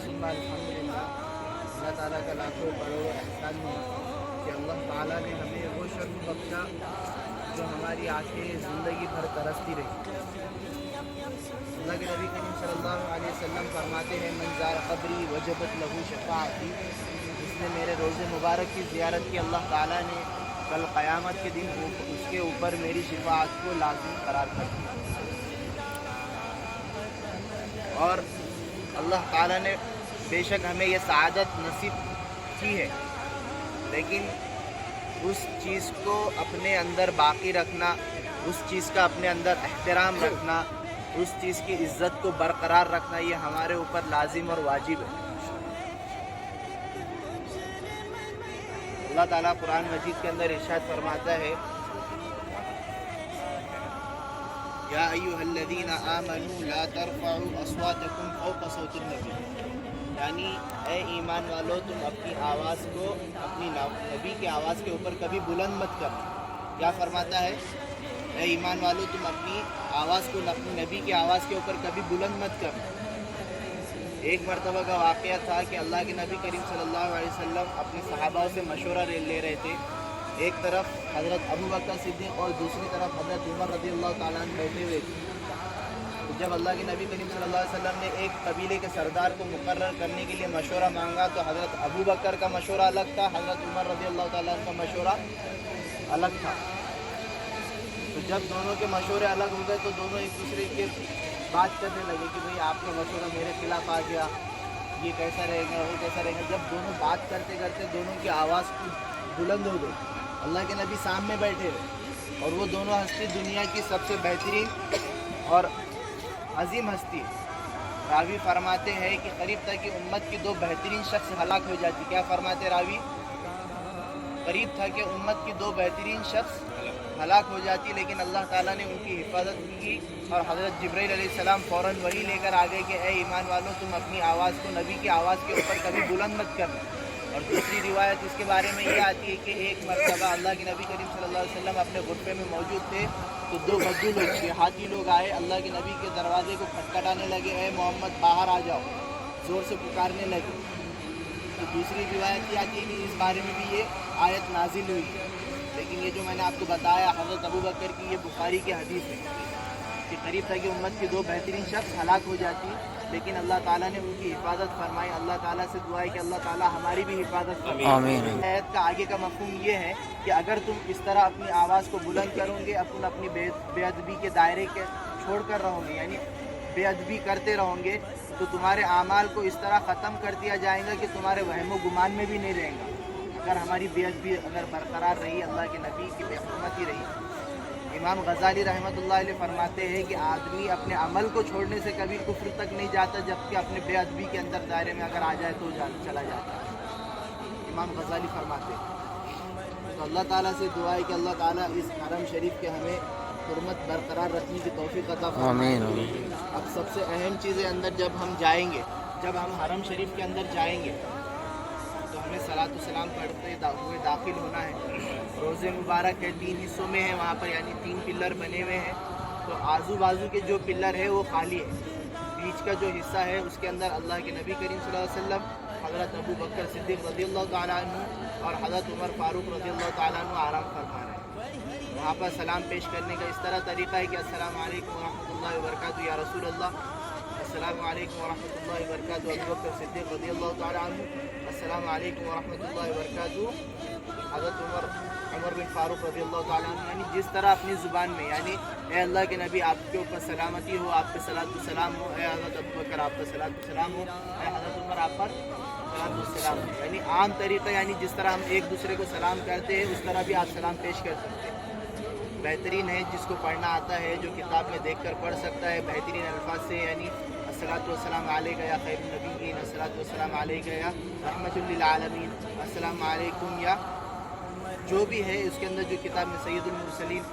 सुम्मा अल्हम्दुलिल्लाह। अल्लाह ताला का लाखों करोड़ों एहसान है कि अल्लाह ताला ने हमें वो शर्फ बख्शा जो हमारी आंखें ज़िंदगी भर तरसती रही। अल्लाह के नबी करीम सल्लल्लाहु अलैहि वसल्लम फरमाते हैं, मन ज़ार क़ब्री वजबत लहू शफ़ाअती। जिसने मेरे रोज़े मुबारक की ज़ियारत की, अल्लाह ताला ने कल क़यामत के दिन उसके ऊपर मेरी शिफ़ाअत को लाज़िम करार कर दिया। और अल्लाह ताला ने बेशक हमें ये सआदत नसीब की है, लेकिन उस चीज़ को अपने अंदर बाकी रखना, उस चीज़ का अपने अंदर एहतराम रखना, उस चीज़ की इज़्ज़त को बरकरार रखना, ये हमारे ऊपर लाजिम और वाजिब है। अल्लाह ताला कुरान मजीद के अंदर इरशाद फरमाता है, या अय्युहल्लज़ीना आमनू ला तरफ़अू अस्वातकुम फ़ौक़ सौतिन नबी। यानी ए ईमान वालों, तुम अपनी आवाज़ को अपनी नबी की आवाज़ के ऊपर कभी बुलंद मत करना। क्या फरमाता है? ए ईमान वालों, तुम अपनी आवाज़ को अपनी नबी की आवाज़ के ऊपर कभी बुलंद मत करना। एक मरतबा का वाक़या था कि अल्लाह के नबी करीम सल्लल्लाहु अलैहि वसल्लम अपने सहाबाओं से मशवरा ले रहे थे। एक तरफ हज़रत अबू बकर सिद्दीक़ और दूसरी तरफ हज़रत उमर रज़ियल्लाहु ताला अन्हु बैठे हुए थे। तो जब अल्लाह के नबी करीम सल्लल्लाहु अलैहि वसल्लम ने एक कबीले के सरदार को मुकर्रर करने के लिए मशवरा मांगा, तो हज़रत अबू बकर का मशवरा अलग था, हज़रत उमर रज़ियल्लाहु ताला अन्हु का मशवरा अलग था। तो जब दोनों के मशवरे अलग हो गए तो दोनों एक दूसरे के बात करने लगे कि भाई आपका मशवरा मेरे खिलाफ आ गया, ये कैसा रहेगा, वो कैसा रहेगा। जब दोनों बात करते करते दोनों की आवाज़ बुलंद हो गई। अल्लाह के नबी सामने बैठे हुए और वो दोनों हस्ती दुनिया की सबसे बेहतरीन और अजीम हस्ती। रावी फरमाते हैं कि करीब था कि उम्मत की दो बेहतरीन शख्स हलाक हो जाती। क्या फरमाते रावी? करीब था कि उम्मत की दो बेहतरीन शख्स हलाक हो जाती, लेकिन अल्लाह ताला ने उनकी हिफाजत की और हज़रत जिब्राइल अलैहिस्सलाम फ़ौरन वही लेकर आ गए कि ए ईमान वालों, तुम अपनी आवाज़ को नबी की आवाज़ के ऊपर कभी बुलंद मत करना। और दूसरी रिवायत इसके बारे में ये आती है कि एक मरतबा अल्लाह के नबी करीम सल्लल्लाहु अलैहि वसल्लम अपने गुरफे में मौजूद थे, तो दो बद्दू लोग, देहाती लोग आए, अल्लाह के नबी के दरवाजे को खटखटाने लगे, ए मोहम्मद बाहर आ जाओ, ज़ोर से पुकारने लगे। तो दूसरी रिवायत ये आती है कि इस बारे में भी ये आयत नाजिल हुई। लेकिन ये जो मैंने आपको बताया हज़रत अबू बकर की, ये बुखारी की हदीस है कि करीब था कि उम्मत की दो बेहतरीन शख्स हलाक हो जाती, लेकिन अल्लाह ताला ने उनकी हिफाजत फरमाई। अल्लाह ताला से दुआ है कि अल्लाह ताला हमारी भी हिफाजत फरमाए। आमीन। आयत का आगे का मफ़हूम ये है कि अगर तुम इस तरह अपनी आवाज़ को बुलंद करोगे, अपनी बेअदबी के दायरे के छोड़ कर रहोगे, यानी बेअदबी करते रहोगे, तो तुम्हारे आमाल को इस तरह ख़त्म कर दिया जाएगा कि तुम्हारे वहम गुमान में भी नहीं रहेगा। अगर हमारी बेअदबी अगर बरकरार रही, अल्लाह के नबी की बेहुरमती रही। इमाम गज़ाली रहमतुल्लाह अलैह फरमाते हैं कि आदमी अपने अमल को छोड़ने से कभी कुफ्र तक नहीं जाता, जबकि अपने बेअदबी के अंदर दायरे में अगर आ जाए तो चला जाता है। इमाम गज़ाली फरमाते हैं। तो अल्लाह ताला से दुआ है कि अल्लाह ताला इस हरम शरीफ के हमें हुर्मत बरकरार रखने की तौफीक अता फरमाए। अब सबसे अहम चीज़ें अंदर जब हम जाएंगे, जब हम हरम शरीफ के अंदर जाएंगे तो हमें सलात व सलाम पढ़ते हुए दाखिल होना है। रोज़े मुबारक है, 3 हिस्सों में है वहाँ पर, यानी 3 पिल्लर बने हुए हैं। तो आजू बाजू के जो पिल्लर है वो खाली है, बीच का जो हिस्सा है उसके अंदर अल्लाह के नबी करीम सल्लल्लाहु अलैहि वसल्लम, हज़रत अबू बकर सिद्दीक़ रज़ियल्लाहु ताला अन्हु और हज़रत उमर फ़ारूक रज़ियल्लाहु ताला अन्हु आराम फरमा रहे हैं। वहाँ पर सलाम पेश करने का इस तरह तरीक़ा है कि अस्सलामु अलैकुम व रहमतुल्लाहि व बरकातुहू या रसूल अल्लाह, अस्सलामु अलैकुम व रहमतुल्लाहि व बरकातुहू अबू बकर सिद्दीक़ रज़ियल्लाहु ताला अन्हु, अस्सलामु अलैकुम व रहमतुल्लाहि व बरकातुहू हज़रत उमर बिन फ़ारूक रज़ियल्लाहु ताला अन्हु। यानी जिस तरह अपनी ज़ुबान में, यानी ए अल्लाह के नबी आपके ऊपर सलामती हो, आप पे सलात व सलाम हो, ए हज़रत अबू बकर आप पर सलात व सलाम हो, ए हज़रत उमर आप पर सलात व सलाम हो। यानी आम तरीक़ा, यानी जिस तरह हम एक दूसरे को सलाम करते हैं उस तरह भी आप सलाम पेश कर सकते हैं। बेहतरीन है जिसको पढ़ना आता है, जो किताब में देख कर पढ़ सकता है बेहतरीन अल्फाज से, यानी अस्सलातु वस्सलाम अलैका या खैरुन नबिय्यीन, अस्सलातु वस्सलाम अलैका या रहमतुल लिल आलमीन, अस्सलामु अलैकुम, या जो भी है उसके अंदर जो किताब में सैयदुल मुरसलीन,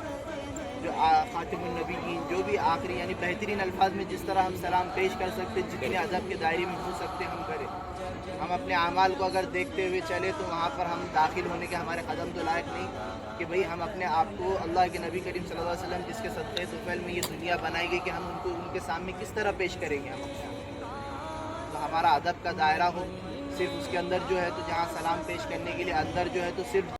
जो खातिमुन नबिय्यीन, जो भी आखिरी, यानी बेहतरीन अल्फाज में जिस तरह हम सलाम पेश कर सकते, जितने अदब के दायरे में हो सकते हम करें। हम अपने आमाल को अगर देखते हुए चले तो वहाँ पर हम दाखिल होने के हमारे कदम तो लायक नहीं कि भाई हम अपने आप को अल्लाह के नबी करीम सल्लल्लाहु अलैहि वसल्लम जिसके सदक़े तुफ़ैल में ये दुनिया बनाई गई कि हम उनको उनके सामने किस तरह पेश करेंगे हम अपने आप। ہمارا ادب کا دائرہ ہو، صرف اس کے اندر جو ہے تو جہاں سلام پیش کرنے کے لیے اندر جو ہے تو صرف